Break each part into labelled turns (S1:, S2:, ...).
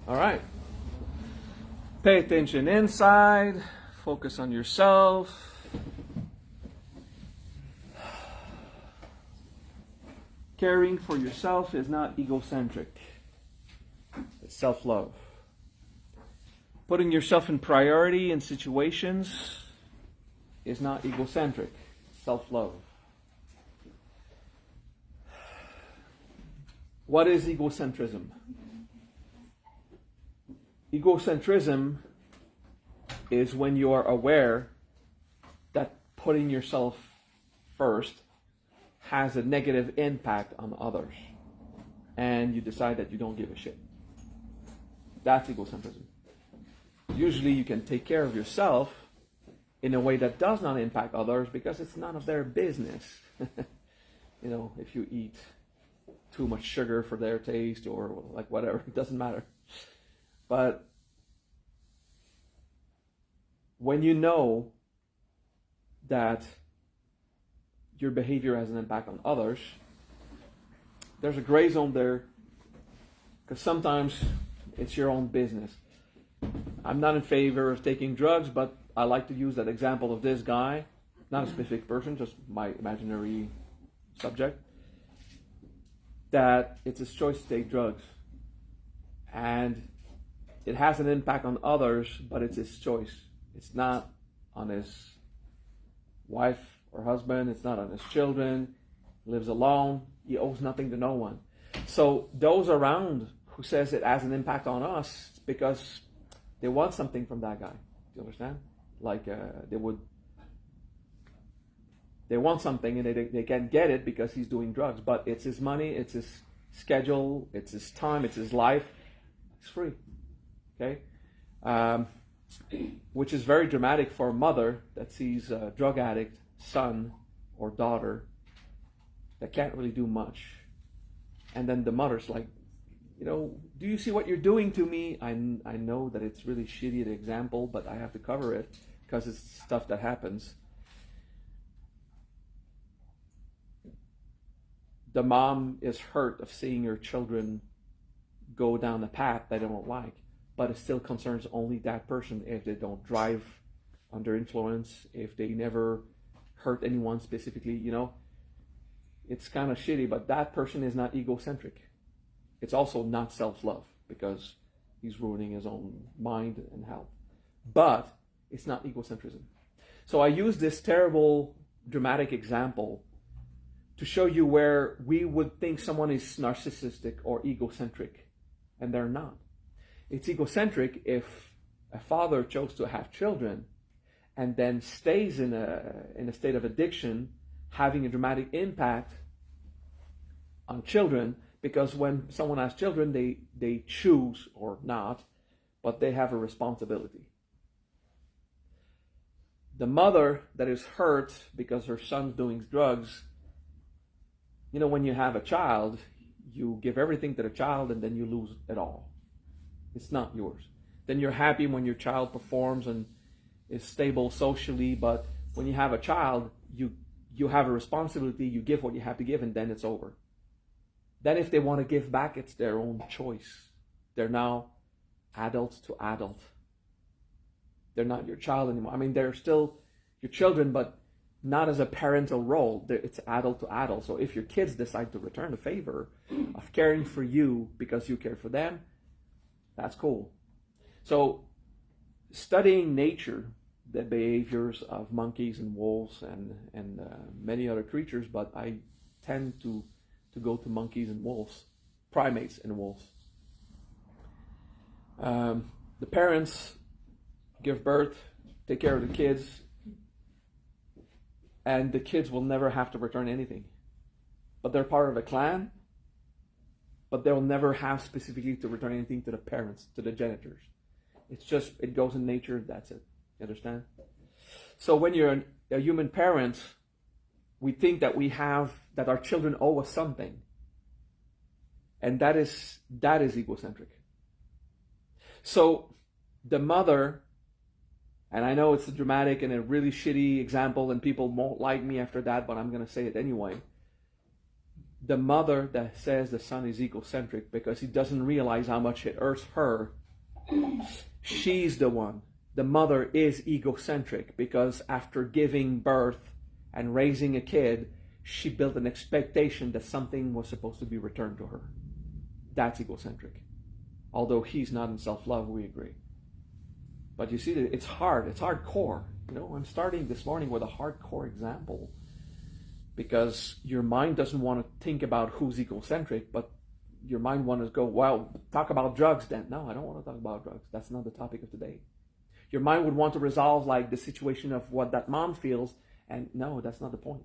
S1: All right. Pay attention inside. Focus on yourself. Caring for yourself is not egocentric. It's self-love. Putting yourself in priority in situations is not egocentric. It's self-love. What is egocentrism? Egocentrism is when you are aware that putting yourself first has a negative impact on others, and you decide that you don't give a shit. That's egocentrism. Usually you can take care of yourself in a way that does not impact others because it's none of their business. If you eat too much sugar for their taste or like whatever, it doesn't matter. But when you know that your behavior has an impact on others, there's a gray zone there, because sometimes it's your own business. I'm not in favor of taking drugs, but I like to use that example of this guy, not a specific person, just my imaginary subject, that it's his choice to take drugs. And it has an impact on others, but it's his choice. It's not on his wife or husband, it's not on his children, he lives alone, he owes nothing to no one. So those around who says it has an impact on us, it's because they want something from that guy. Do you understand? Like they want something and they can't get it because he's doing drugs, but it's his money, it's his schedule, it's his time, it's his life. It's free. Okay? Which is very dramatic for a mother that sees a drug addict son or daughter that can't really do much. And then the mother's like, do you see what you're doing to me? I know that it's really shitty, the example, but I have to cover it because it's stuff that happens. The mom is hurt of seeing her children go down a path they don't like, but it still concerns only that person if they don't drive under influence, if they never hurt anyone specifically, It's kind of shitty, but that person is not egocentric. It's also not self-love because he's ruining his own mind and health. But it's not egocentrism. So I use this terrible, dramatic example to show you where we would think someone is narcissistic or egocentric, and they're not. It's egocentric if a father chose to have children and then stays in a state of addiction, having a dramatic impact on children, because when someone has children, they choose or not, but they have a responsibility. The mother that is hurt because her son's doing drugs, when you have a child, you give everything to the child and then you lose it all. It's not yours. Then you're happy when your child performs and is stable socially, but when you have a child, you have a responsibility, you give what you have to give, and then it's over. Then if they want to give back, it's their own choice. They're now adult to adult. They're not your child anymore. I mean, they're still your children, but not as a parental role. It's adult to adult. So if your kids decide to return the favor of caring for you because you care for them, that's cool. So studying nature, the behaviors of monkeys and wolves and many other creatures, but I tend to go to monkeys and wolves, primates and wolves. The parents give birth, take care of the kids, and the kids will never have to return anything. But they're part of a clan, but they'll never have specifically to return anything to the parents, to the genitors. It's just, it goes in nature, that's it. You understand? So when you're a human parent, we think that that our children owe us something. And that is egocentric. So the mother, and I know it's a dramatic and a really shitty example and people won't like me after that, but I'm going to say it anyway. the mother that says the son is egocentric because he doesn't realize how much it hurts her, she's the one. The mother is egocentric because after giving birth and raising a kid, she built an expectation that something was supposed to be returned to her. That's egocentric. Although he's not in self-love, we agree. But you see, it's hard. It's hardcore. I'm starting this morning with a hardcore example because your mind doesn't want to think about who's egocentric, but your mind wants to go, well, talk about drugs then. No, I don't want to talk about drugs. That's not the topic of today. Your mind would want to resolve like the situation of what that mom feels, and no, that's not the point.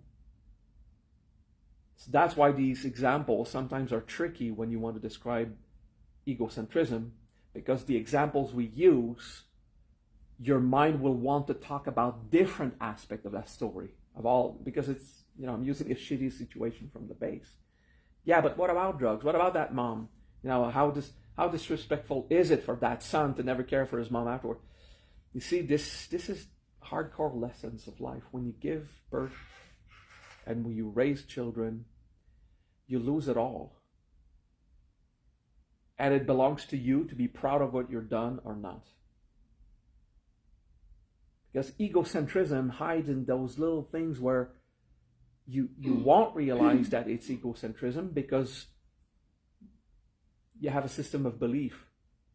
S1: So that's why these examples sometimes are tricky when you want to describe egocentrism, because the examples we use, your mind will want to talk about different aspects of that story, because it's, I'm using a shitty situation from the base. Yeah, but what about drugs? What about that mom? How disrespectful is it for that son to never care for his mom afterward? You see, this is hardcore lessons of life. When you give birth and when you raise children, you lose it all. And it belongs to you to be proud of what you've done or not. Because egocentrism hides in those little things where you won't realize that it's egocentrism because you have a system of belief.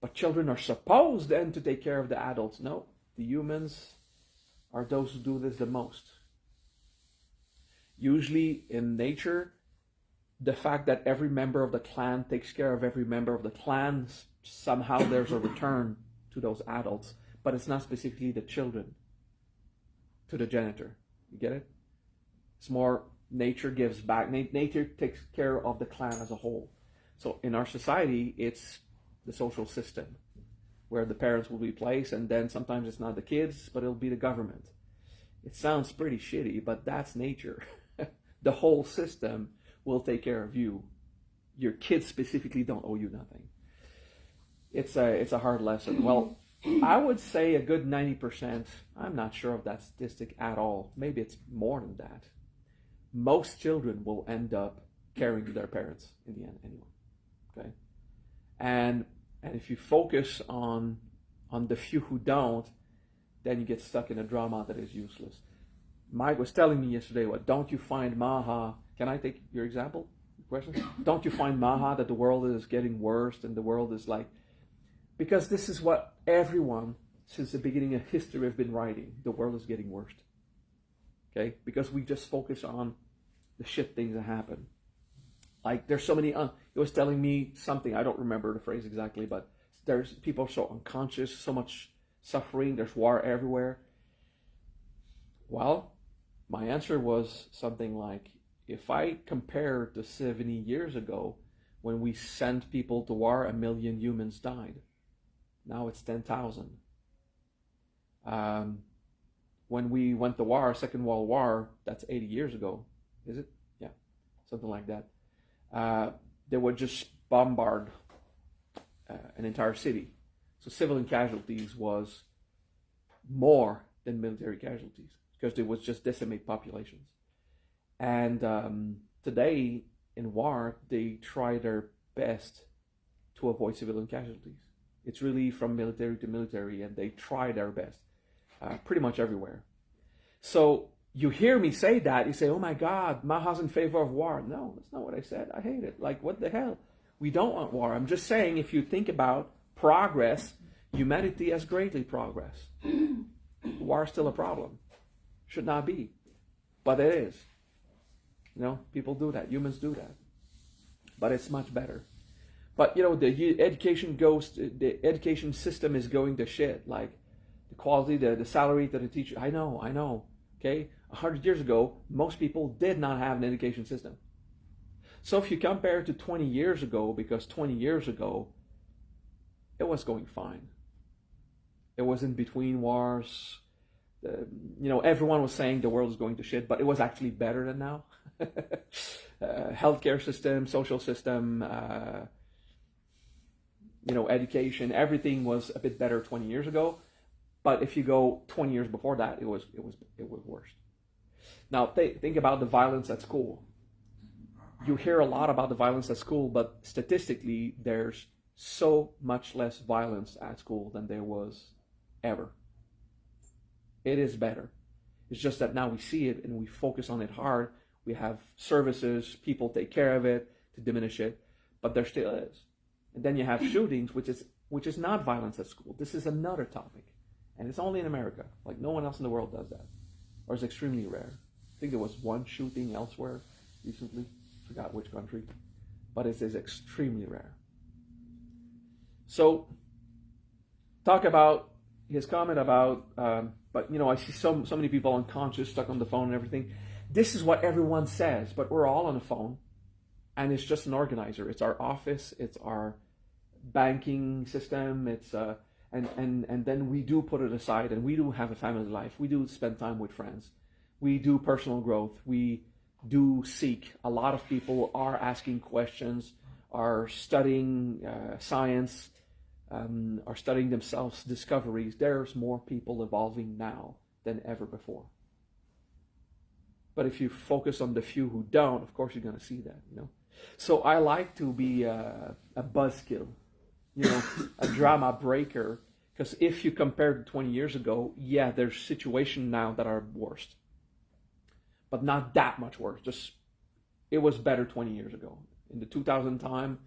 S1: But children are supposed then to take care of the adults. No, the humans are those who do this the most. Usually in nature, the fact that every member of the clan takes care of every member of the clan, somehow there's a return to those adults. But it's not specifically the children to the genitor. You get it? It's more nature gives back. Nature takes care of the clan as a whole. So in our society, it's the social system where the parents will be placed, and then sometimes it's not the kids, but it'll be the government. It sounds pretty shitty, but that's nature. The whole system will take care of you. Your kids specifically don't owe you nothing. It's a hard lesson. Well, I would say a good 90%, I'm not sure of that statistic at all. Maybe it's more than that. Most children will end up caring their parents in the end anyway. Okay? And if you focus on the few who don't, then you get stuck in a drama that is useless. Mike was telling me yesterday, don't you find Maha, can I take your example? Question? Don't you find Maha that the world is getting worse and the world is like, because this is what everyone since the beginning of history have been writing, the world is getting worse. Okay? Because we just focus on the shit things that happen. Like there's so many, he was telling me something, I don't remember the phrase exactly, but there's people are so unconscious, so much suffering, there's war everywhere. Well, my answer was something like, if I compare to 70 years ago, when we sent people to war, 1 million humans died. Now it's 10,000. When we went to war, Second World War, that's 80 years ago, is it? Yeah, something like that. They would just bombard an entire city. So civilian casualties was more than military casualties because they would just decimate populations. And today in war, they try their best to avoid civilian casualties. It's really from military to military, and they try their best pretty much everywhere. So you hear me say that, you say, oh my God, Maha's in favor of war. No, that's not what I said. I hate it. Like, what the hell? We don't want war. I'm just saying, if you think about progress, humanity has greatly progressed. War is still a problem. Should not be. But it is. People do that. Humans do that. But it's much better. But, the education system is going to shit. Like, the quality, the salary to the teacher. I know. Okay? 100 years ago, most people did not have an education system. So if you compare to 20 years ago, because 20 years ago, it was going fine. It was in between wars. Everyone was saying the world is going to shit, but it was actually better than now. Healthcare system, social system, education, everything was a bit better 20 years ago. But if you go 20 years before that, it was worse. Now think about the violence at school. You hear a lot about the violence at school, but statistically, there's so much less violence at school than there was ever. It is better. It's just that now we see it and we focus on it hard. We have services, people take care of it to diminish it, but there still is. And then you have shootings, which is not violence at school. This is another topic, and it's only in America. Like no one else in the world does that, or it's extremely rare. I think there was one shooting elsewhere recently. Forgot which country, but it is extremely rare. So, talk about his comment about, but I see so many people unconscious, stuck on the phone and everything. This is what everyone says, but we're all on the phone, and it's just an organizer. It's our office, it's our banking system, it's and then we do put it aside, and we do have a family life. We do spend time with friends. We do personal growth. We do seek. A lot of people are asking questions, are studying science, are studying themselves, discoveries. There's more people evolving now than ever before. But if you focus on the few who don't, of course you're going to see that, So I like to be a buzzkill, a drama breaker, because if you compare to 20 years ago, yeah, there's situations now that are worse. But not that much worse. Just it was better 20 years ago. In the 2000 time,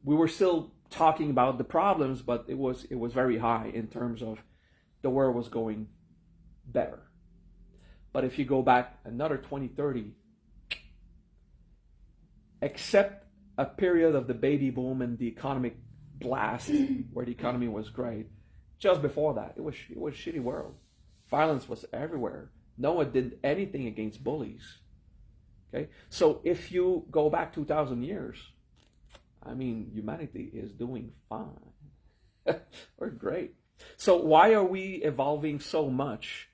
S1: we were still talking about the problems, but it was very high in terms of the world was going better. But if you go back another 20, 30, except a period of the baby boom and the economic blast where the economy was great, just before that, it was a shitty world. Violence was everywhere. No one did anything against bullies. Okay, so if you go back 2,000 years, humanity is doing fine. We're great. So why are we evolving so much?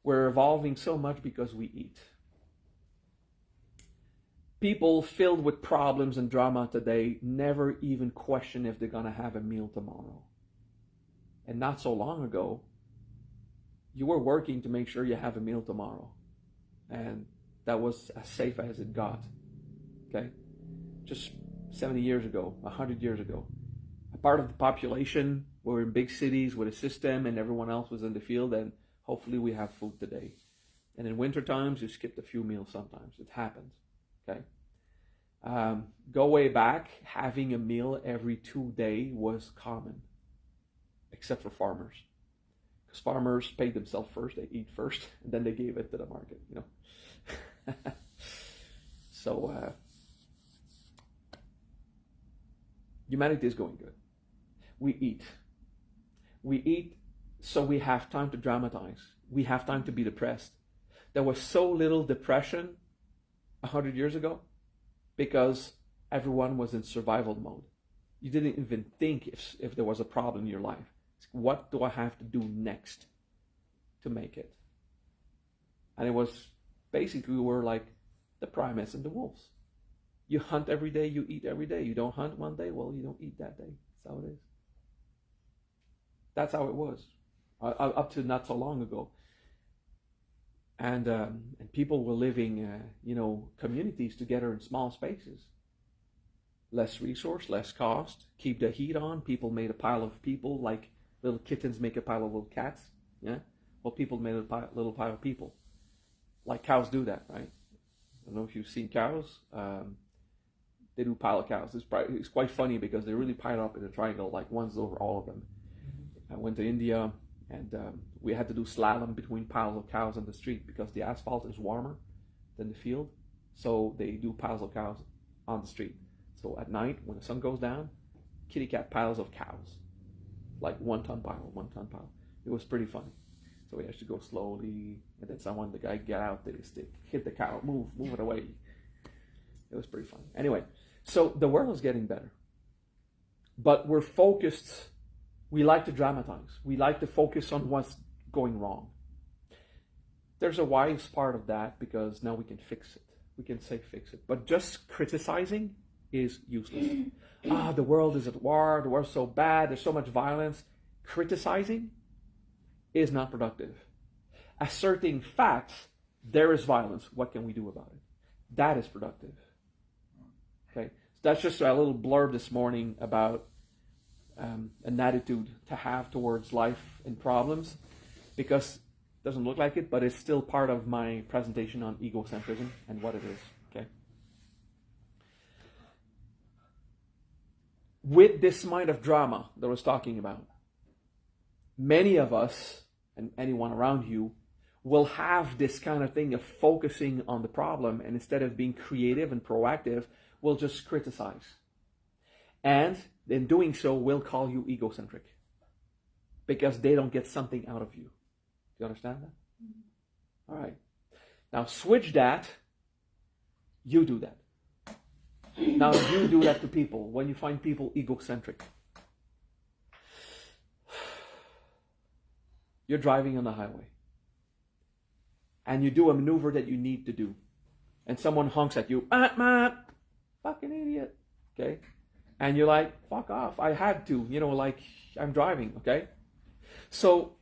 S1: We're evolving so much because we eat. People filled with problems and drama today never even question if they're going to have a meal tomorrow. And not so long ago, you were working to make sure you have a meal tomorrow. And that was as safe as it got. Okay? Just 70 years ago, 100 years ago. A part of the population were in big cities with a system and everyone else was in the field, and hopefully we have food today. And in winter times, you skipped a few meals sometimes. It happens. Okay? Go way back, having a meal every 2 days was common. Except for farmers. Because farmers paid themselves first, they eat first, and then they gave it to the market, So, humanity is going good. We eat. We eat so we have time to dramatize. We have time to be depressed. There was so little depression 100 years ago because everyone was in survival mode. You didn't even think if there was a problem in your life. What do I have to do next to make it? And it was basically, we were like the primates and the wolves. You hunt every day, you eat every day. You don't hunt one day, well, you don't eat that day. That's how it is. That's how it was up to not so long ago. And people were living, communities together in small spaces. Less resource, less cost. Keep the heat on. People made a pile of people, like little kittens make a pile of little cats. Yeah. Well, people made a little pile of people. Like cows do that, right? I don't know if you've seen cows. They do pile of cows. It's quite funny because they really pile up in a triangle, like one's over all of them. I went to India and we had to do slalom between piles of cows on the street because the asphalt is warmer than the field. So they do piles of cows on the street. So at night, when the sun goes down, kitty cat piles of cows. Like 1 ton pile, 1 ton pile. It was pretty funny. So we had to go slowly, and then the guy get out with his stick, hit the cow, move it away. It was pretty funny. Anyway, so the world is getting better. But we're focused, we like to dramatize. We like to focus on what's going wrong. There's a wise part of that because now we can fix it. We can say fix it. But just criticizing is useless. The world is at war, the world's so bad, there's so much violence. Criticizing is not productive. Asserting facts, there is violence. What can we do about it? That is productive. Okay, so that's just a little blurb this morning about an attitude to have towards life and problems, because it doesn't look like it, but it's still part of my presentation on egocentrism and what it is. Okay. With this mind of drama that I was talking about, many of us, and anyone around you, will have this kind of thing of focusing on the problem, and instead of being creative and proactive, will just criticize. And in doing so, will call you egocentric, because they don't get something out of you. Do you understand that? Mm-hmm. All right. Now switch that. You do that. Now you do that to people when you find people egocentric. You're driving on the highway, and you do a maneuver that you need to do, and someone honks at you, fucking idiot, okay? And you're like, fuck off, I had to, like, I'm driving, okay? So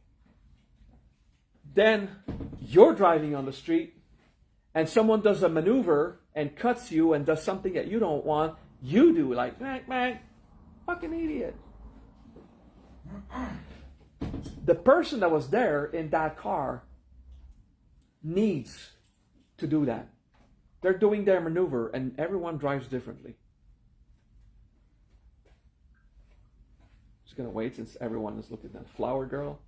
S1: then you're driving on the street, and someone does a maneuver and cuts you and does something that you don't want. You do, like, fucking idiot. The person that was there in that car needs to do that. They're doing their maneuver, and everyone drives differently. Just gonna wait since everyone is looking at that flower girl.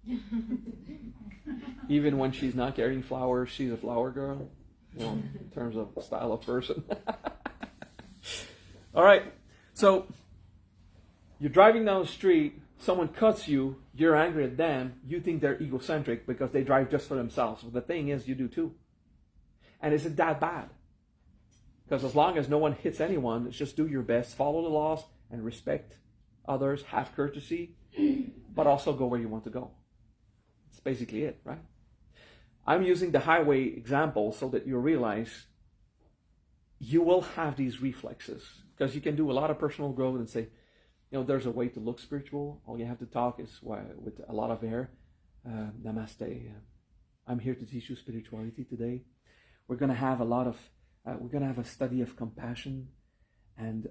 S1: Even when she's not carrying flowers, she's a flower girl, in terms of style of person. All right, so you're driving down the street, someone cuts you, you're angry at them, you think they're egocentric because they drive just for themselves. But the thing is, you do too. And is it that bad? Because as long as no one hits anyone, it's just do your best, follow the laws, and respect others, have courtesy, but also go where you want to go. That's basically it, right? I'm using the highway example so that you realize you will have these reflexes, because you can do a lot of personal growth and say, there's a way to look spiritual. All you have to talk is with a lot of air. Namaste. I'm here to teach you spirituality today. We're going to have a study of compassion, and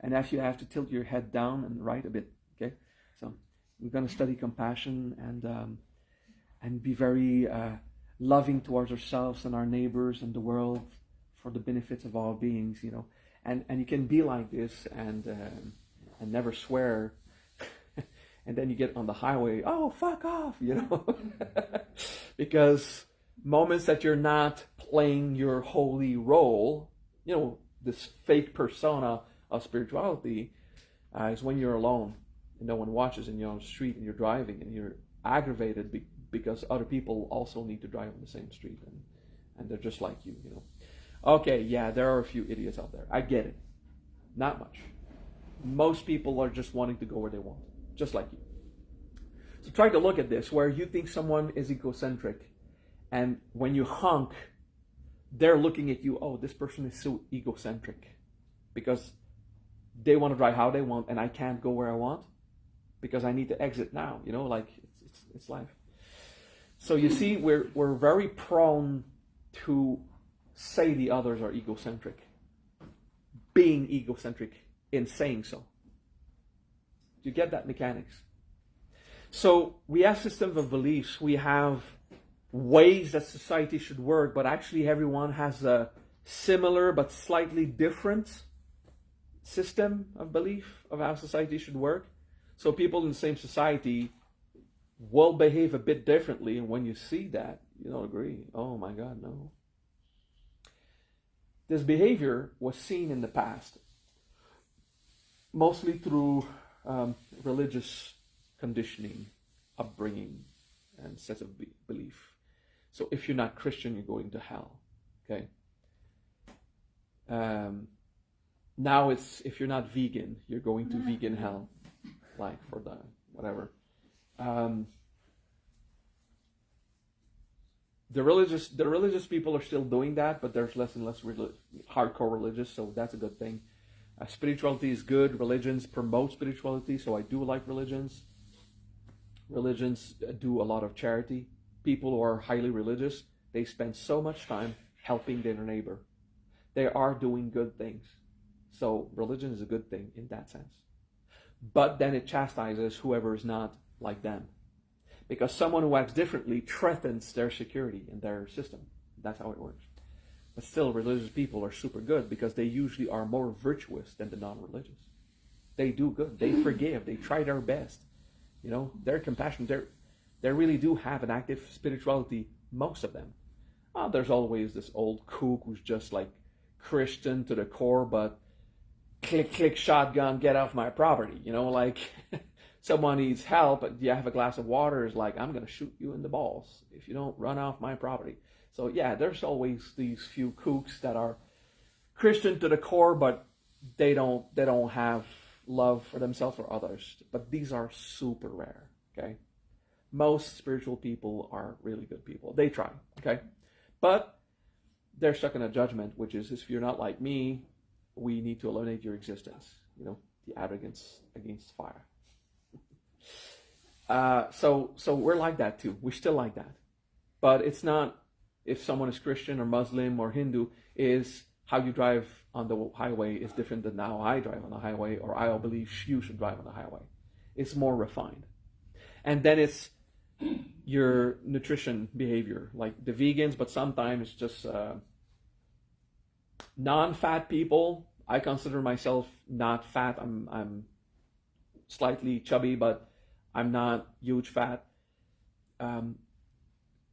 S1: if you have to tilt your head down and right a bit, okay? So we're going to study compassion and be very loving towards ourselves and our neighbors and the world for the benefits of all beings, and you can be like this and never swear, and then you get on the highway, oh, fuck off, because moments that you're not playing your holy role, this fake persona of spirituality, is when you're alone and no one watches, and you're on the street and you're driving and you're aggravated because other people also need to drive on the same street, and they're just like you. Okay, yeah, there are a few idiots out there. I get it. Not much. Most people are just wanting to go where they want, just like you. So try to look at this, where you think someone is egocentric, and when you honk, they're looking at you, oh, this person is so egocentric, because they want to drive how they want, and I can't go where I want, because I need to exit now, like, it's life. So you see, we're very prone to say the others are egocentric, being egocentric in saying so. You get that mechanics? So we have systems of beliefs, we have ways that society should work, but actually everyone has a similar but slightly different system of belief of how society should work. So people in the same society will behave a bit differently, and when you see that, you don't agree. Oh my God, no. This behavior was seen in the past, mostly through religious conditioning, upbringing, and sets of belief. So if you're not Christian, you're going to hell. Okay. Now it's, if you're not vegan, you're going to vegan hell, like for the whatever. The religious people are still doing that, but there's less and less hardcore religious, so that's a good thing. Spirituality is good. Religions promote spirituality, so I do like religions. Religions do a lot of charity. People who are highly religious, they spend so much time helping their neighbor. They are doing good things. So religion is a good thing in that sense. But then it chastises whoever is not like them. Because someone who acts differently threatens their security in their system. That's how it works. But still, religious people are super good because they usually are more virtuous than the non-religious. They do good. They forgive. They try their best. You know, they're compassionate. They really do have an active spirituality, most of them. There's always this old kook who's just like Christian to the core, but click, click, shotgun, get off my property. You know, like someone needs help, but you have a glass of water, is like, I'm going to shoot you in the balls if you don't run off my property. So yeah, there's always these few kooks that are Christian to the core, but they don't have love for themselves or others. But these are super rare, okay? Most spiritual people are really good people. They try, okay? But they're stuck in a judgment, which is, if you're not like me, we need to eliminate your existence. You know, the arrogance against fire. So we're like that too. We're still like that. But it's not, if someone is Christian or Muslim or Hindu, is how you drive on the highway is different than how I drive on the highway, or I believe you should drive on the highway. It's more refined. And then it's your nutrition behavior, like the vegans, but sometimes just non-fat people. I consider myself not fat. I'm slightly chubby, but I'm not huge fat.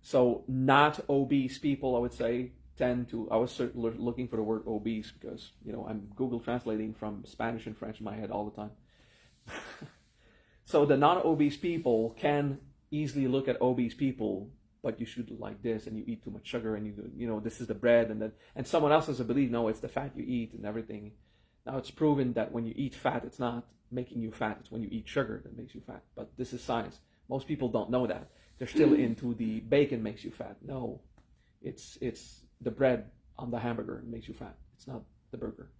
S1: So not obese people, I would say, tend to, I was looking for the word obese because, you know, I'm Google translating from Spanish and French in my head all the time. So the non-obese people can easily look at obese people, but you should like this, and you eat too much sugar, and you know, this is the bread, and someone else has a belief, no, it's the fat you eat and everything. Now it's proven that when you eat fat, it's not making you fat, it's when you eat sugar that makes you fat. But this is science. Most people don't know that. They're still into the bacon makes you fat. No, it's the bread on the hamburger that makes you fat. It's not the burger.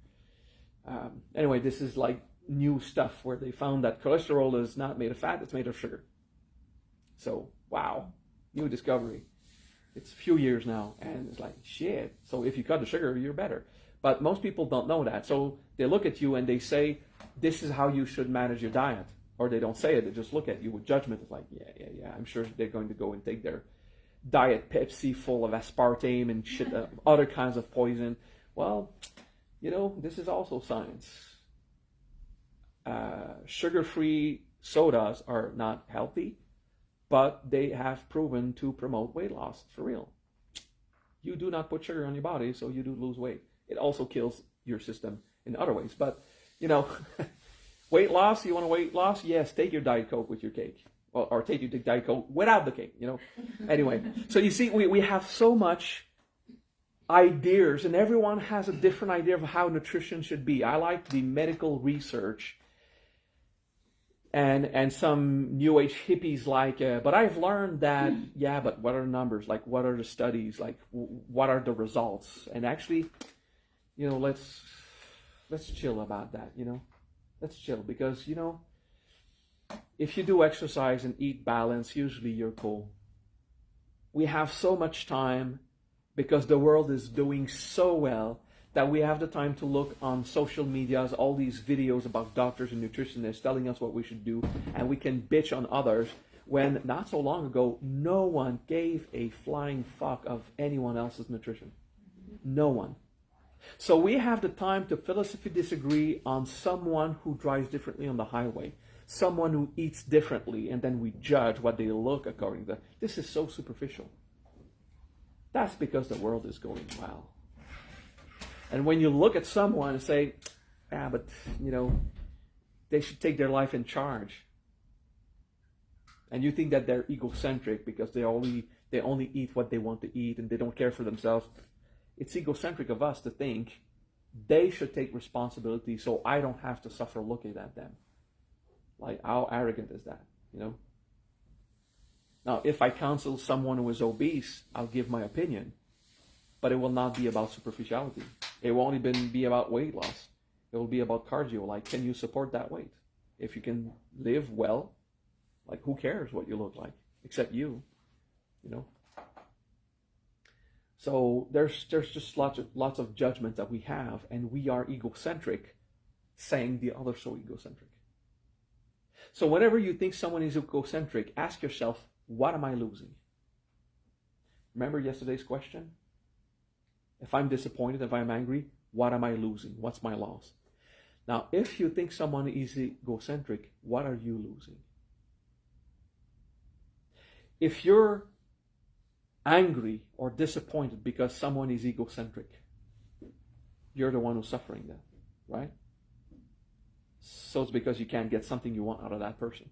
S1: Anyway, this is like new stuff where they found that cholesterol is not made of fat, it's made of sugar. So, wow, new discovery. It's a few years now, and it's like, shit. So if you cut the sugar, you're better. But most people don't know that. So they look at you and they say, this is how you should manage your diet. Or they don't say it, they just look at you with judgment. It's like, yeah, I'm sure they're going to go and take their Diet Pepsi full of aspartame and shit, other kinds of poison. Well, you know, this is also science. Sugar-free sodas are not healthy, but they have proven to promote weight loss, for real. You do not put sugar on your body, so you do lose weight. It also kills your system in other ways. But, you know, weight loss, you want a weight loss? Yes, take your Diet Coke with your cake. Or take your Diet Coke without the cake, you know. Anyway, so you see, we have so much ideas, and everyone has a different idea of how nutrition should be. I like the medical research and some new age hippies like, but I've learned that, yeah, but what are the numbers? Like, what are the studies? Like, what are the results? And actually, you know, let's chill about that, you know. Let's chill, because, you know, if you do exercise and eat balance, usually you're cool. We have so much time because the world is doing so well that we have the time to look on social medias, all these videos about doctors and nutritionists telling us what we should do, and we can bitch on others when not so long ago, no one gave a flying fuck of anyone else's nutrition. No one. So we have the time to philosophically disagree on someone who drives differently on the highway, someone who eats differently, and then we judge what they look according to. This is so superficial. That's because the world is going well. And when you look at someone and say, but, you know, they should take their life in charge, and you think that they're egocentric because they only eat what they want to eat and they don't care for themselves, it's egocentric of us to think they should take responsibility so I don't have to suffer looking at them. Like, how arrogant is that, you know? Now, if I counsel someone who is obese, I'll give my opinion, but it will not be about superficiality. It won't even be about weight loss. It will be about cardio. Like, can you support that weight? If you can live well, like, who cares what you look like, except you know? So there's just lots of judgment that we have, and we are egocentric, saying the other's so egocentric. So whenever you think someone is egocentric, ask yourself, what am I losing? Remember yesterday's question? If I'm disappointed, if I'm angry, what am I losing? What's my loss? Now, if you think someone is egocentric, what are you losing? If you're angry or disappointed because someone is egocentric, you're the one who's suffering that, right? So it's because you can't get something you want out of that person.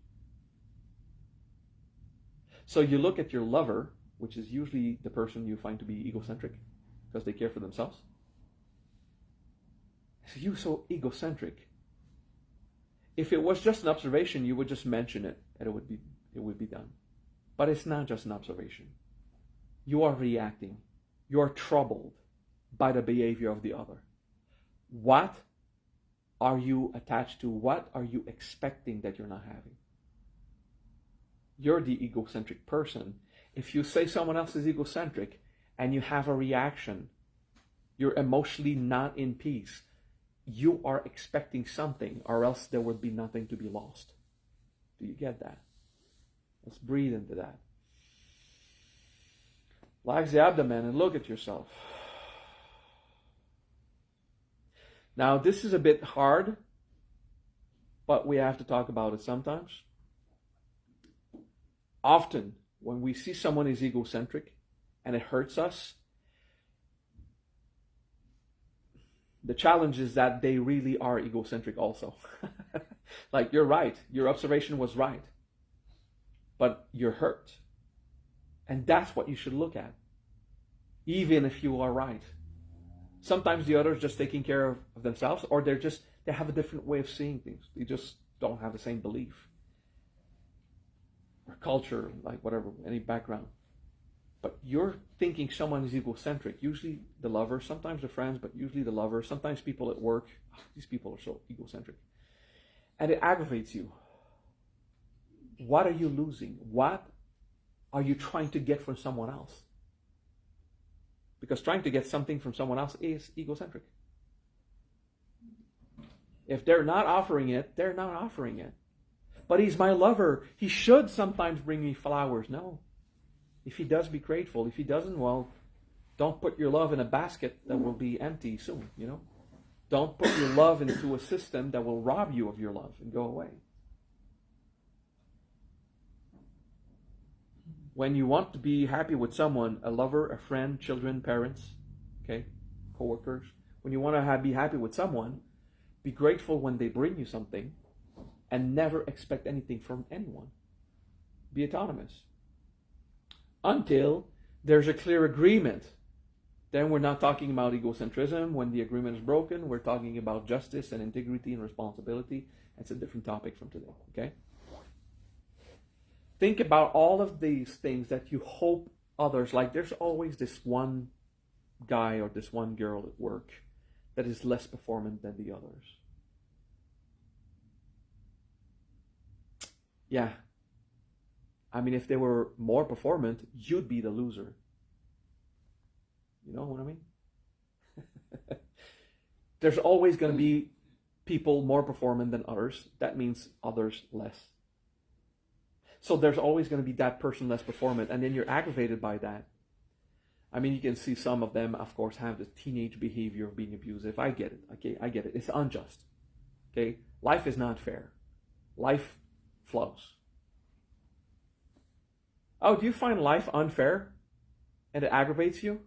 S1: So you look at your lover, which is usually the person you find to be egocentric because they care for themselves. So you're so egocentric. If it was just an observation, you would just mention it and it would be done. But it's not just an observation. You are reacting. You are troubled by the behavior of the other. What are you attached to? What are you expecting that you're not having? You're the egocentric person. If you say someone else is egocentric and you have a reaction, you're emotionally not in peace. You are expecting something, or else there would be nothing to be lost. Do you get that? Let's breathe into that. Relax the abdomen and look at yourself. Now, this is a bit hard, but we have to talk about it sometimes. Often, when we see someone is egocentric and it hurts us, the challenge is that they really are egocentric also. Like, you're right. Your observation was right. But you're hurt. And that's what you should look at. Even if you are right. Sometimes the other is just taking care of themselves, or they have a different way of seeing things. They just don't have the same belief. Or culture, like whatever, any background. But you're thinking someone is egocentric. Usually the lover, sometimes the friends, but usually the lover, sometimes people at work. Oh, these people are so egocentric. And it aggravates you. What are you losing? What are you trying to get from someone else? Because trying to get something from someone else is egocentric. If they're not offering it, they're not offering it. But he's my lover. He should sometimes bring me flowers. No. If he does, be grateful. If he doesn't, well, don't put your love in a basket that will be empty soon, you know? Don't put your love into a system that will rob you of your love and go away. When you want to be happy with someone, a lover, a friend, children, parents, okay, co-workers, when you want to be happy with someone, be grateful when they bring you something and never expect anything from anyone. Be autonomous. Until there's a clear agreement. Then we're not talking about egocentrism. When the agreement is broken, we're talking about justice and integrity and responsibility. It's a different topic from today, okay? Think about all of these things that you hope others, like there's always this one guy or this one girl at work that is less performant than the others. Yeah. I mean, if they were more performant, you'd be the loser. You know what I mean? There's always going to be people more performant than others. That means others less. So there's always going to be that person less performant, and then you're aggravated by that. I mean, you can see some of them, of course, have the teenage behavior of being abusive. I get it. Okay, I get it. It's unjust. Okay, life is not fair. Life flows. Oh, do you find life unfair and it aggravates you?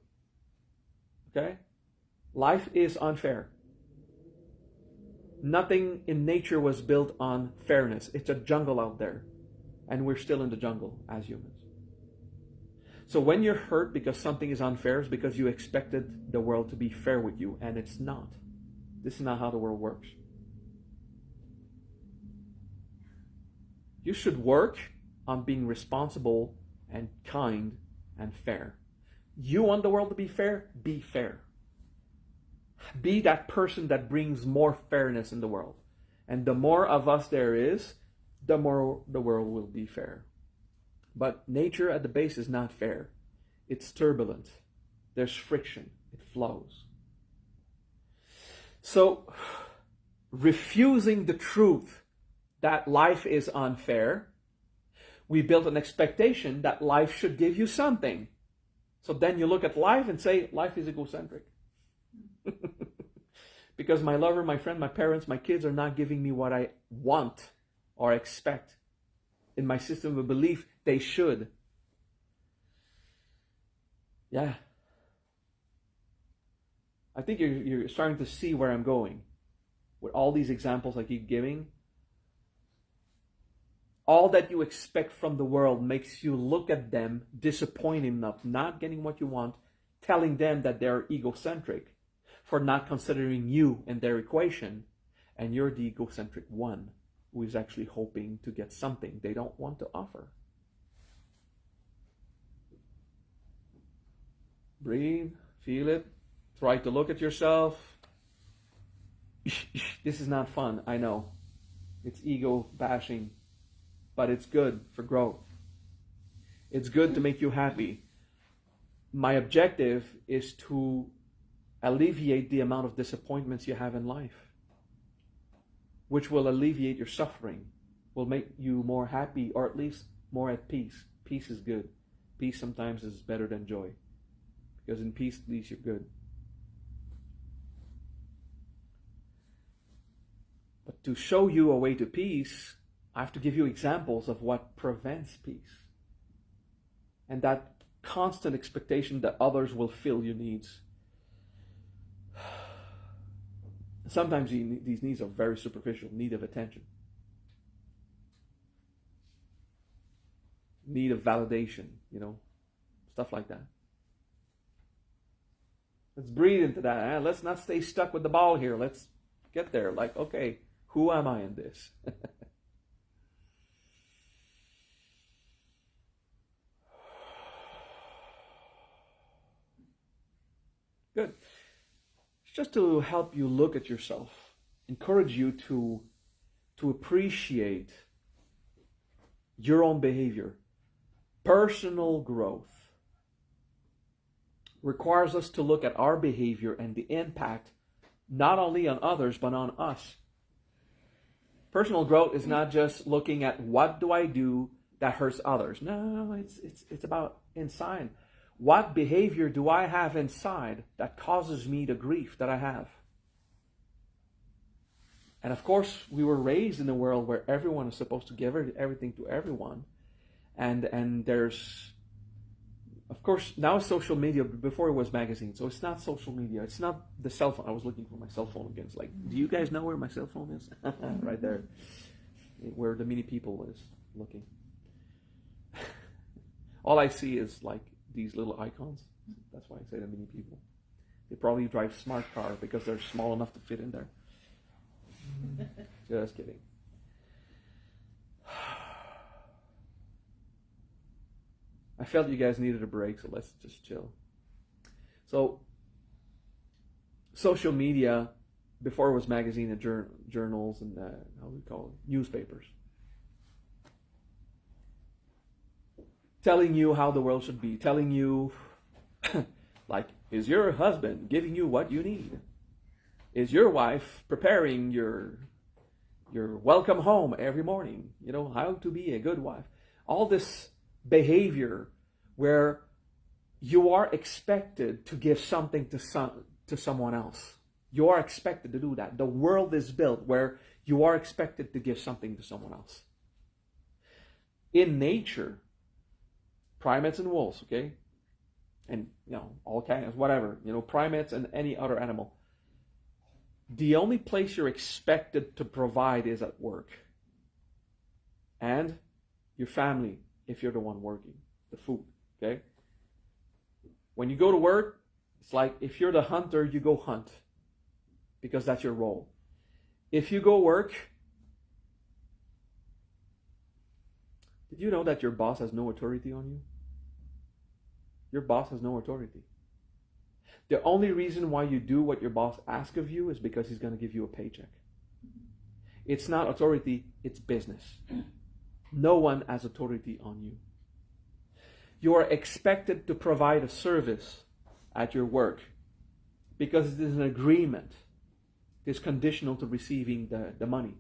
S1: Okay? Life is unfair. Nothing in nature was built on fairness. It's a jungle out there. And we're still in the jungle as humans. So when you're hurt because something is unfair, it's because you expected the world to be fair with you, and it's not. This is not how the world works. You should work on being responsible and kind and fair. You want the world to be fair? Be fair. Be that person that brings more fairness in the world. And the more of us there is, the more the world will be fair. But nature at the base is not fair. It's turbulent. There's friction. It flows. So, refusing the truth that life is unfair, we build an expectation that life should give you something. So then you look at life and say, life is egocentric. Because my lover, my friend, my parents, my kids are not giving me what I want or expect. In my system of belief, they should. Yeah. I think you're starting to see where I'm going. With all these examples I keep giving, all that you expect from the world makes you look at them, disappointed enough, not getting what you want, telling them that they're egocentric for not considering you in their equation, and you're the egocentric one who is actually hoping to get something they don't want to offer. Breathe, feel it, try to look at yourself. This is not fun, I know. It's ego bashing, but it's good for growth. It's good to make you happy. My objective is to alleviate the amount of disappointments you have in life, which will alleviate your suffering, will make you more happy, or at least more at peace. Peace is good. Peace sometimes is better than joy, because in peace, at least you're good. But to show you a way to peace, I have to give you examples of what prevents peace. And that constant expectation that others will fill your needs. Sometimes these needs are very superficial, need of attention, need of validation, stuff like that. Let's breathe into that. Let's not stay stuck with the ball here. Let's get there. Like, okay, who am I in this? Good. It's just to help you look at yourself, encourage you to appreciate your own behavior. Personal growth requires us to look at our behavior and the impact not only on others but on us. Personal growth is not just looking at what do I do that hurts others. No, it's about inside. What behavior do I have inside that causes me the grief that I have? And of course, we were raised in a world where everyone is supposed to give everything to everyone. And there's, of course, now social media, before it was magazine, so it's not social media. It's not the cell phone. I was looking for my cell phone again. It's like, do you guys know where my cell phone is? Right there, where the mini people is looking. All I see is like these little icons. That's why I say the mini people. They probably drive smart car because they're small enough to fit in there. Just kidding. I felt you guys needed a break, so let's just chill. So, social media, before it was magazine and journals and how do we call it? Newspapers. Telling you how the world should be, telling you, like, is your husband giving you what you need? Is your wife preparing your welcome home every morning? How to be a good wife. All this behavior where you are expected to give something to someone else. You are expected to do that. The world is built where you are expected to give something to someone else. In nature, primates and wolves, okay? And, all kinds, whatever, primates and any other animal. The only place you're expected to provide is at work. And your family, if you're the one working, the food, okay? When you go to work, it's like if you're the hunter, you go hunt because that's your role. If you go work, did you know that your boss has no authority on you? Your boss has no authority. The only reason why you do what your boss asks of you is because he's going to give you a paycheck. It's not authority, it's business. No one has authority on you. You are expected to provide a service at your work, because it is an agreement. It's conditional to receiving the money.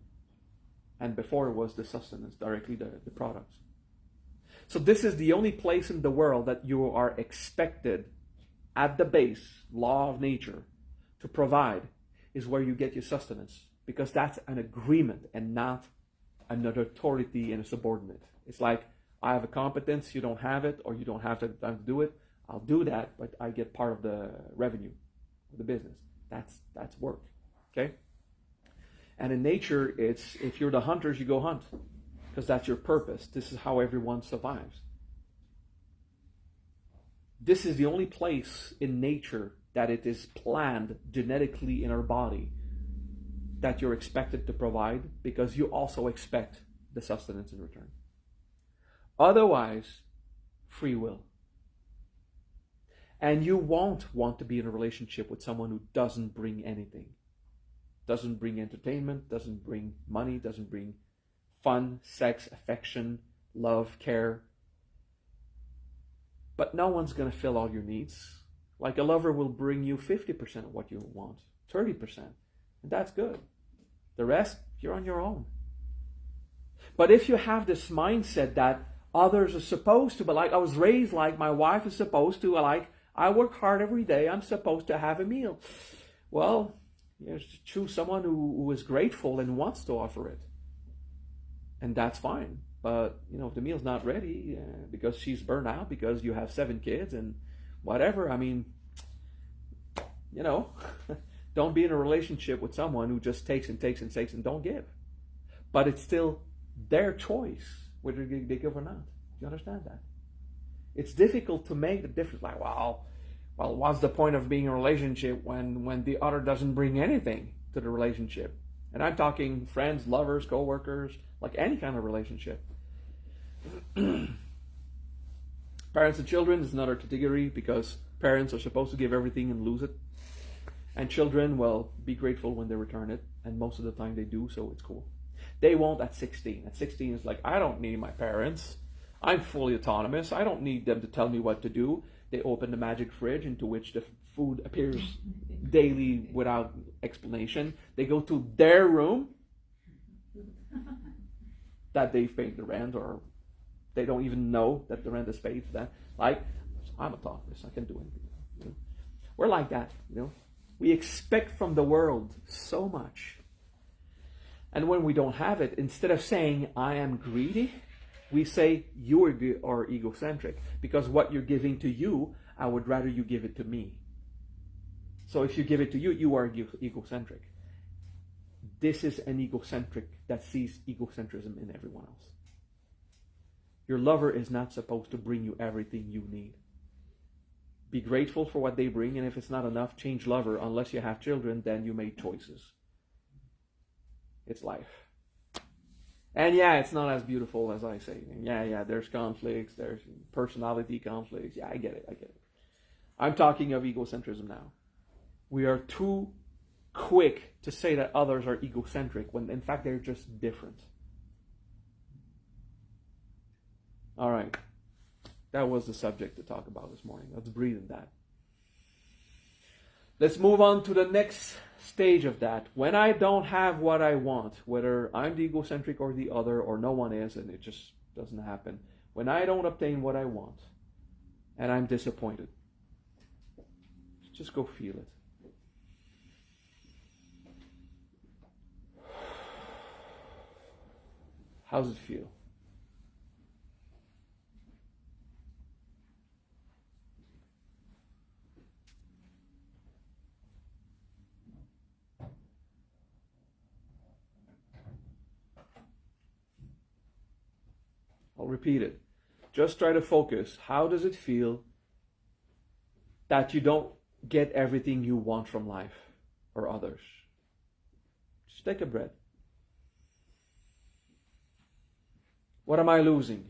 S1: And before it was the sustenance, directly the products. So this is the only place in the world that you are expected, at the base, law of nature, to provide, is where you get your sustenance. Because that's an agreement and not another authority and a subordinate. It's like, I have a competence, you don't have it, or you don't have the time to do it. I'll do that, but I get part of the revenue of the business. That's work. Okay? And in nature, it's, if you're the hunters, you go hunt. Because that's your purpose. This is how everyone survives. This is the only place in nature that it is planned genetically in our body that you're expected to provide, because you also expect the sustenance in return. Otherwise, free will. And you won't want to be in a relationship with someone who doesn't bring anything. Doesn't bring entertainment, doesn't bring money, doesn't bring fun, sex, affection, love, care. But no one's going to fill all your needs. Like a lover will bring you 50% of what you want, 30%. And that's good. The rest, you're on your own. But if you have this mindset that others are supposed to, but like I was raised like my wife is supposed to, like I work hard every day, I'm supposed to have a meal. Well, you have to choose someone who is grateful and wants to offer it. And that's fine. But, if the meal's not ready because she's burnt out, because you have 7 kids and whatever, don't be in a relationship with someone who just takes and takes and takes and don't give. But it's still their choice whether they give or not. Do you understand that? It's difficult to make the difference. Like, well, what's the point of being in a relationship when the other doesn't bring anything to the relationship? And I'm talking friends, lovers, co-workers, like any kind of relationship. Parents and children is another category, because parents are supposed to give everything and lose it. And children, well, be grateful when they return it. And most of the time they do, so it's cool. They won't at 16. At 16, it's like, I don't need my parents. I'm fully autonomous. I don't need them to tell me what to do. They open the magic fridge into which the food appears daily without explanation. They go to their room that they've paid the rent, or they don't even know that the rent is paid for that. Like, I'm autonomous. I can do anything. We're like that, We expect from the world so much. And when we don't have it, instead of saying, I am greedy, we say, you are egocentric. Because what you're giving to you, I would rather you give it to me. So if you give it to you, you are egocentric. This is an egocentric that sees egocentrism in everyone else. Your lover is not supposed to bring you everything you need. Be grateful for what they bring, and if it's not enough, change lover. Unless you have children, then you made choices. It's life. And yeah, it's not as beautiful as I say. Yeah, there's conflicts, there's personality conflicts. Yeah, I get it. I'm talking of egocentrism now. We are too quick to say that others are egocentric, when in fact they're just different. All right. That was the subject to talk about this morning. Let's breathe in that. Let's move on to the next stage of that. When I don't have what I want, whether I'm the egocentric or the other, or no one is, and it just doesn't happen. When I don't obtain what I want, and I'm disappointed, just go feel it. How does it feel? I'll repeat it. Just try to focus. How does it feel that you don't get everything you want from life or others? Just take a breath. What am I losing?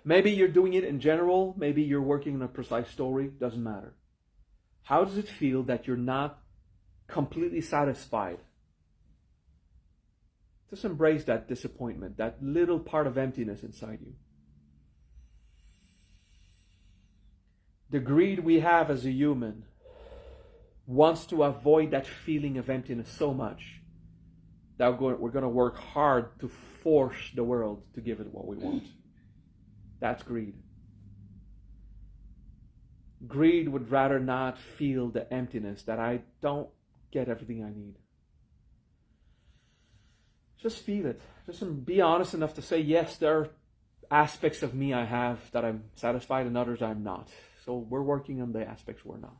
S1: Maybe you're doing it in general. Maybe you're working on a precise story. Doesn't matter. How does it feel that you're not completely satisfied? Just embrace that disappointment, that little part of emptiness inside you. The greed we have as a human wants to avoid that feeling of emptiness so much that we're going to work hard to force the world to give it what we want. That's greed. Greed would rather not feel the emptiness that I don't get everything I need. Just feel it. Just be honest enough to say, yes, there are aspects of me I have that I'm satisfied and others I'm not. So we're working on the aspects we're not.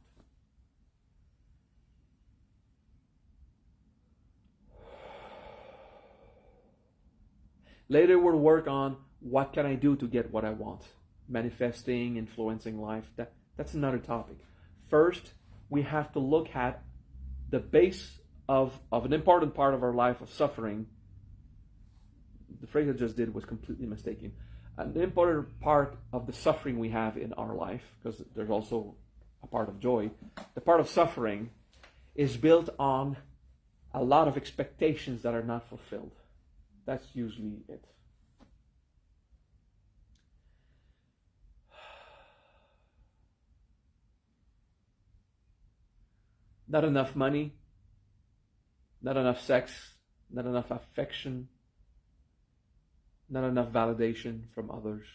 S1: Later we'll work on what can I do to get what I want. Manifesting, influencing life, that's another topic. First, we have to look at the base of an important part of our life of suffering. The phrase I just did was completely mistaken. An important part of the suffering we have in our life, because there's also a part of joy, the part of suffering is built on a lot of expectations that are not fulfilled. That's usually it. Not enough money, not enough sex, not enough affection, not enough validation from others,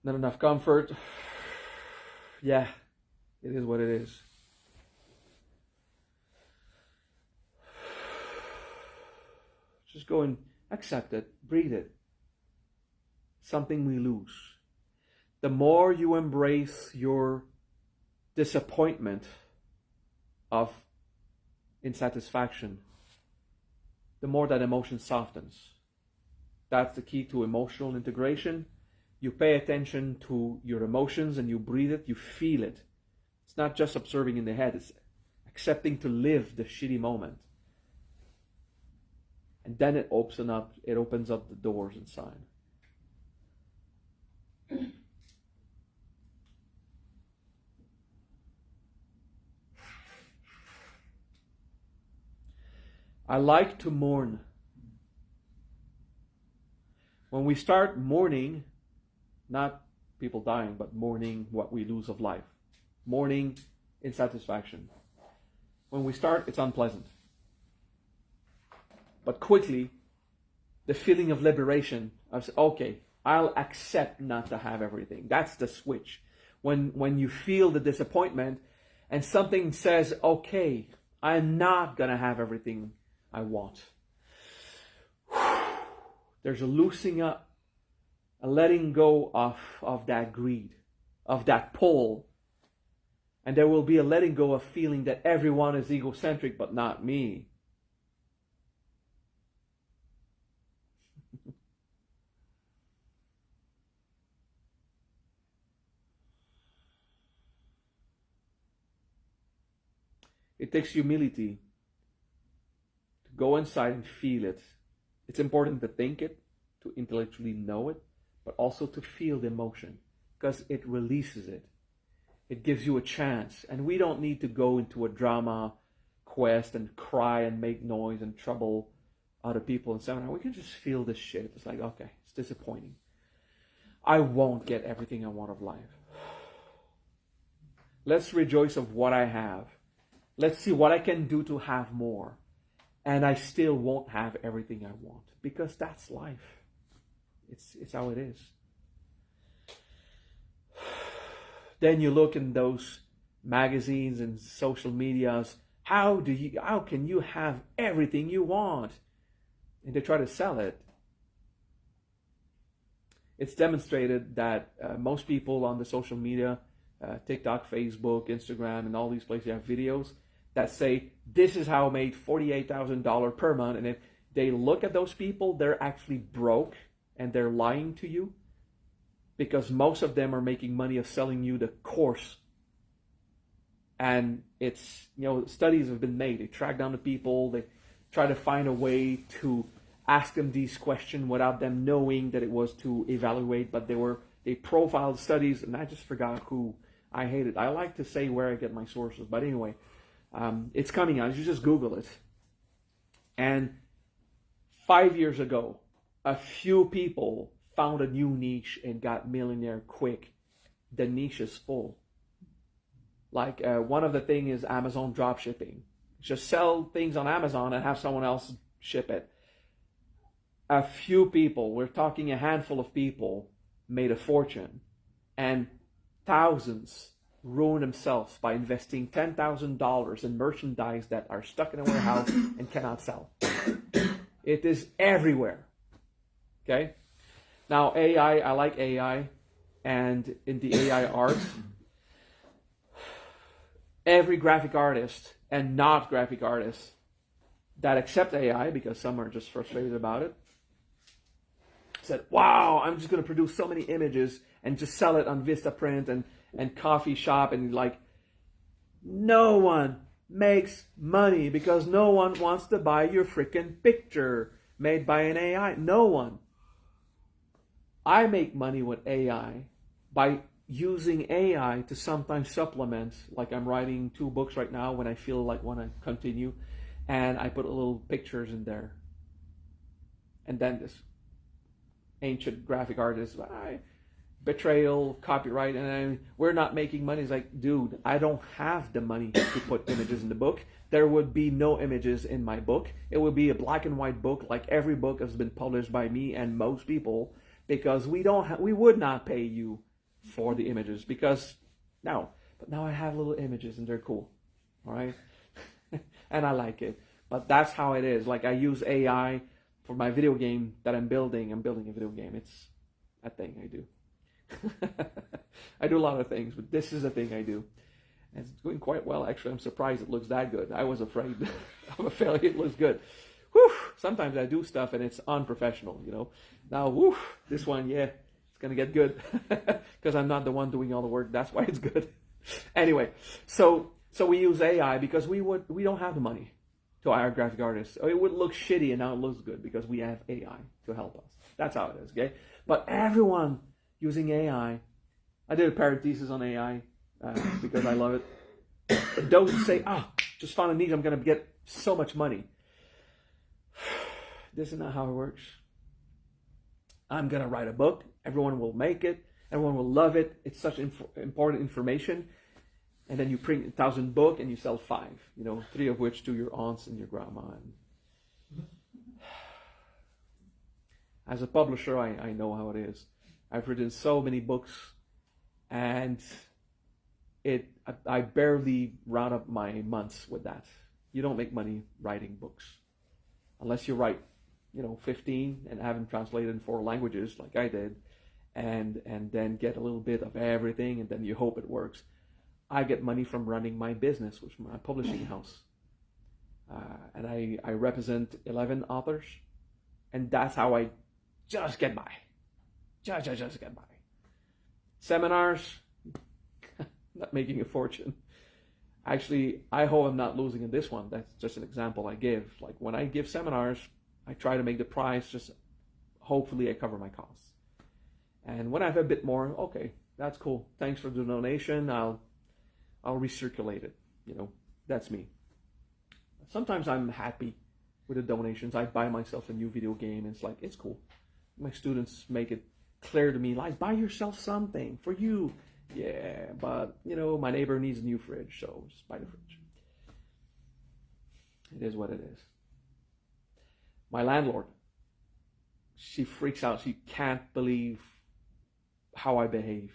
S1: not enough comfort. Yeah, it is what it is. Just go and accept it, breathe it. Something we lose. The more you embrace your disappointment of insatisfaction, the more that emotion softens. That's the key to emotional integration. You pay attention to your emotions and you breathe it, you feel it. It's not just observing in the head, it's accepting to live the shitty moment. And then it opens up the doors inside. I like to mourn. When we start mourning, not people dying, but mourning what we lose of life. Mourning insatisfaction. When we start, it's unpleasant. But quickly, the feeling of liberation, of okay, I'll accept not to have everything. That's the switch. When you feel the disappointment and something says, okay, I'm not going to have everything I want. There's a loosening up, a letting go of that greed, of that pull. And there will be a letting go of feeling that everyone is egocentric but not me. It takes humility to go inside and feel it. It's important to think it, to intellectually know it, but also to feel the emotion, because it releases it. It gives you a chance. And we don't need to go into a drama quest and cry and make noise and trouble other people and seminar. We can just feel this shit. It's like, okay, it's disappointing. I won't get everything I want of life. Let's rejoice of what I have. Let's see what I can do to have more. And I still won't have everything I want. Because that's life. It's how it is. Then you look in those magazines and social medias. How can you have everything you want? And they try to sell it. It's demonstrated that most people on the social media, TikTok, Facebook, Instagram, and all these places have videos that say, this is how I made $48,000 per month. And if they look at those people, they're actually broke and they're lying to you, because most of them are making money of selling you the course. And it's, studies have been made. They track down the people. They try to find a way to ask them these questions without them knowing that it was to evaluate, but they profiled studies, and I just forgot who. I hate it. I like to say where I get my sources, but anyway, it's coming out. You just Google it. And 5 years ago, a few people found a new niche and got millionaire quick, the niche is full. Like one of the things is Amazon drop shipping. Just sell things on Amazon and have someone else ship it. A few people, we're talking a handful of people, made a fortune, and thousands ruin themselves by investing $10,000 in merchandise that are stuck in a warehouse and cannot sell. It is everywhere. Okay? Now AI, I like AI, and in the AI art, every graphic artist and not graphic artists that accept AI, because some are just frustrated about it, said, wow, I'm just going to produce so many images and just sell it on Vistaprint and Coffee Shop, and like, no one makes money because no one wants to buy your freaking picture made by an AI. No one. I make money with AI by using AI to sometimes supplement, like I'm writing 2 books right now when I feel like want to continue, and I put little pictures in there. And then this ancient graphic artist, betrayal, copyright, and we're not making money. It's like, dude, I don't have the money to put images in the book. There would be no images in my book. It would be a black and white book, like every book has been published by me and most people, because we would not pay you for the images, because now I have little images and they're cool, all right? And I like it. But that's how it is. Like, I use AI for my video game that I'm building. I'm building a video game. It's a thing I do. I do a lot of things, but this is a thing I do. And it's going quite well, actually. I'm surprised it looks that good. I was afraid of a failure. It looks good. Whew, sometimes I do stuff and it's unprofessional, you know. Now, whew, this one, yeah, it's going to get good because I'm not the one doing all the work. That's why it's good. Anyway, so we use AI because we don't have the money to hire graphic artists. It would look shitty, and now it looks good because we have AI to help us. That's how it is, okay? But everyone using AI, I did a parenthesis on AI because I love it. Those who say, just found a niche, I'm going to get so much money. This is not how it works. I'm going to write a book. Everyone will make it. Everyone will love it. It's such important information. And then you print 1,000 books and you sell 5, 3 of which to your aunts and your grandma. And as a publisher, I know how it is. I've written so many books, and I barely round up my months with that. You don't make money writing books unless you write, 15 and have them translated in 4 languages like I did, and then get a little bit of everything, and then you hope it works. I get money from running my business, which is my publishing house. And I represent 11 authors, and that's how I just get by. Just get by. Seminars, not making a fortune. Actually, I hope I'm not losing in this one. That's just an example I give. Like, when I give seminars, I try to make the price just, hopefully I cover my costs. And when I have a bit more, okay, that's cool. Thanks for the donation. I'll recirculate it. That's me. Sometimes I'm happy with the donations. I buy myself a new video game, and it's like, it's cool. My students make it clear to me, like, buy yourself something for you. Yeah, but, my neighbor needs a new fridge, so just buy the fridge. It is what it is. My landlord, she freaks out. She can't believe how I behave.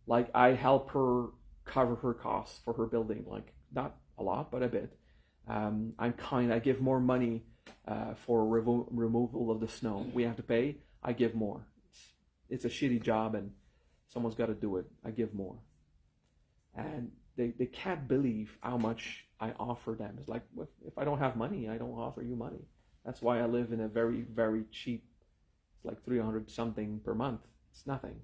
S1: Like, I help her cover her costs for her building, like, not a lot, but a bit. I'm kind. I give more money for removal of the snow. We have to pay. I give more. It's a shitty job, and someone's got to do it. I give more. And they can't believe how much I offer them. It's like, if I don't have money, I don't offer you money. That's why I live in a very, very cheap, it's like 300 something per month. It's nothing.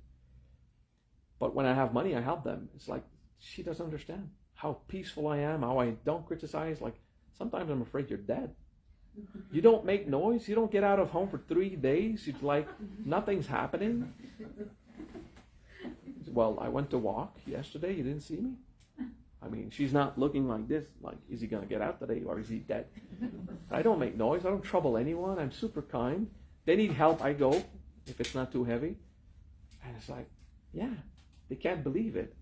S1: But when I have money, I help them. It's like, she doesn't understand how peaceful I am, how I don't criticize. Like, sometimes I'm afraid you're dead. You don't make noise. You don't get out of home for 3 days. It's like nothing's happening. Well, I went to walk yesterday. You didn't see me? I mean, she's not looking like this. Like, is he going to get out today, or is he dead? I don't make noise. I don't trouble anyone. I'm super kind. They need help, I go. if it's not too heavy. And it's like, yeah, they can't believe it.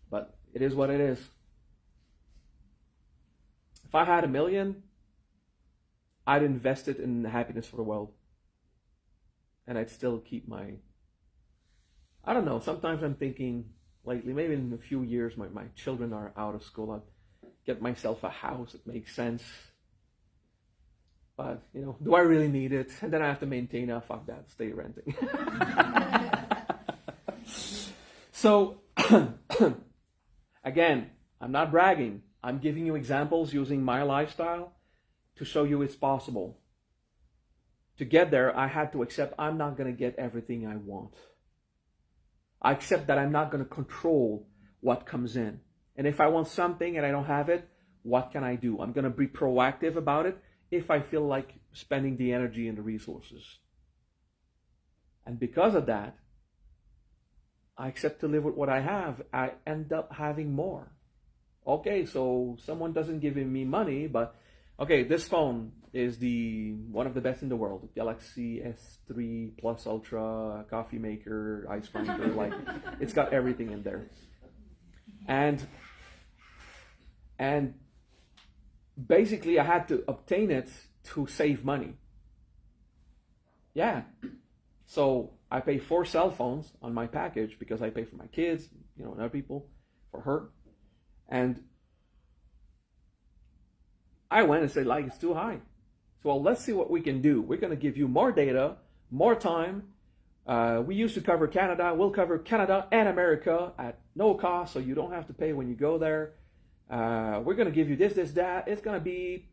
S1: But it is what it is. If I had $1 million, I'd invest it in happiness for the world. And I'd still keep my, I don't know, sometimes I'm thinking lately, maybe in a few years, my children are out of school, I'll get myself a house that makes sense. But, do I really need it? And then I have to maintain, fuck that, stay renting. So, again, I'm not bragging. I'm giving you examples using my lifestyle to show you it's possible. To get there, I had to accept I'm not going to get everything I want. I accept that I'm not going to control what comes in. And if I want something and I don't have it, what can I do? I'm going to be proactive about it if I feel like spending the energy and the resources. And because of that, I accept to live with what I have. I end up having more. Okay, so someone doesn't give me money, but okay, this phone is one of the best in the world. Galaxy S3 Plus Ultra, coffee maker, ice maker, like it's got everything in there. And basically I had to obtain it to save money. Yeah. So I pay 4 cell phones on my package because I pay for my kids, and other people, for her. And I went and said, it's too high. So, well, let's see what we can do. We're going to give you more data, more time. We used to cover Canada. We'll cover Canada and America at no cost, so you don't have to pay when you go there. We're going to give you this, that. It's going to be,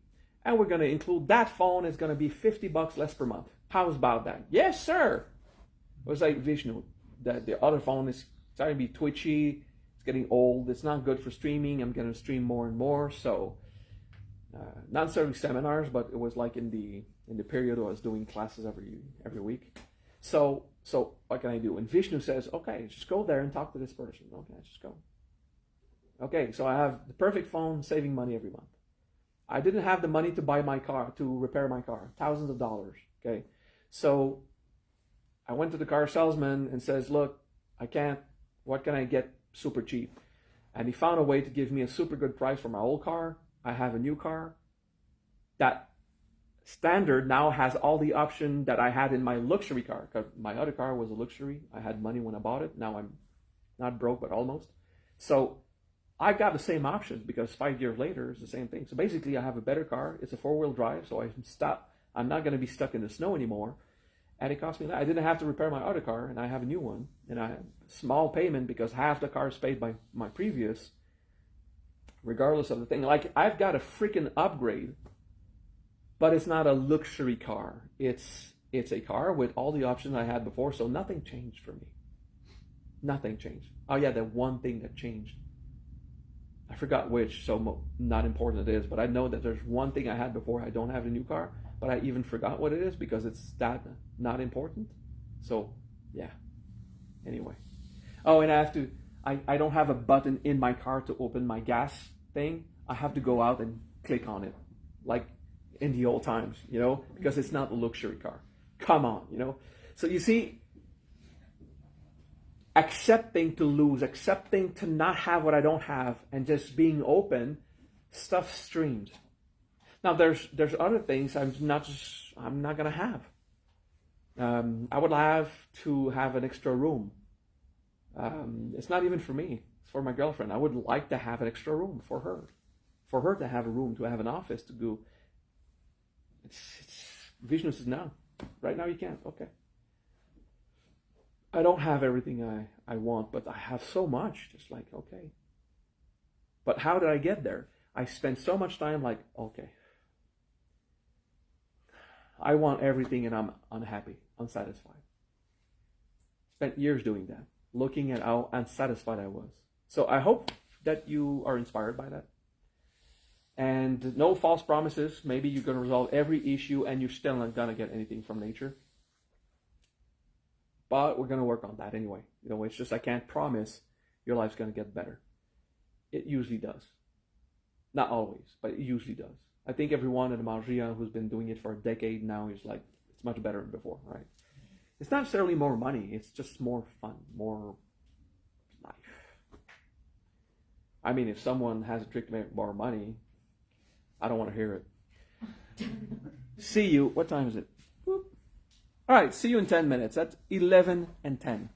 S1: and we're going to include that phone. It's going to be $50 less per month. How's about that? Yes, sir. It was like Vishnu. The other phone is starting to be twitchy. It's getting old. It's not good for streaming. I'm going to stream more and more. So, not necessarily seminars, but it was like in the period I was doing classes every week. So what can I do? And Vishnu says, okay, just go there and talk to this person. Okay, just go. Okay, so I have the perfect phone, saving money every month. I didn't have the money to buy my car, to repair my car, thousands of dollars. Okay, so I went to the car salesman and says, look, I can't. What can I get super cheap? And he found a way to give me a super good price for my old car. I have a new car. That standard now has all the option that I had in my luxury car. Because my other car was a luxury. I had money when I bought it. Now I'm not broke, but almost. So I got the same options because 5 years later it's the same thing. So basically I have a better car. It's a 4-wheel drive, so I'm not going to be stuck in the snow anymore. And it cost me that. I didn't have to repair my other car, and I have a new one. And I have a small payment because half the car is paid by my previous, regardless of the thing. Like, I've got a freaking upgrade, but it's not a luxury car. It's a car with all the options I had before, so nothing changed for me. Nothing changed. Oh yeah, the one thing that changed. I forgot which, so not important it is, but I know that there's one thing I had before I don't have a new car, but I even forgot what it is because it's that not important. So, yeah. Anyway. Oh, and I don't have a button in my car to open my gas thing. I have to go out and click on it, like in the old times, because it's not a luxury car. Come on, So you see, accepting to lose, accepting to not have what I don't have, and just being open, stuff streams. Now there's other things I'm not gonna have. I would have to have an extra room. It's not even for me; it's for my girlfriend. I would like to have an extra room for her to have a room, to have an office to go. Vishnu says no, right now you can't. Okay. I don't have everything I want, but I have so much. Just like, okay. But how did I get there? I spent so much time like, okay. I want everything and I'm unhappy, unsatisfied. Spent years doing that, looking at how unsatisfied I was. So I hope that you are inspired by that. And no false promises. Maybe you're going to resolve every issue and you're still not going to get anything from nature. But we're going to work on that anyway. It's just I can't promise your life's going to get better. It usually does. Not always, but it usually does. I think everyone in Maria who's been doing it for a decade now is like, It's much better than before, right? It's not necessarily more money. It's just more fun, more life. I mean, if someone has a trick to make more money, I don't want to hear it. See you. What time is it? Whoop. All right, see you in 10 minutes. That's 11 and 10.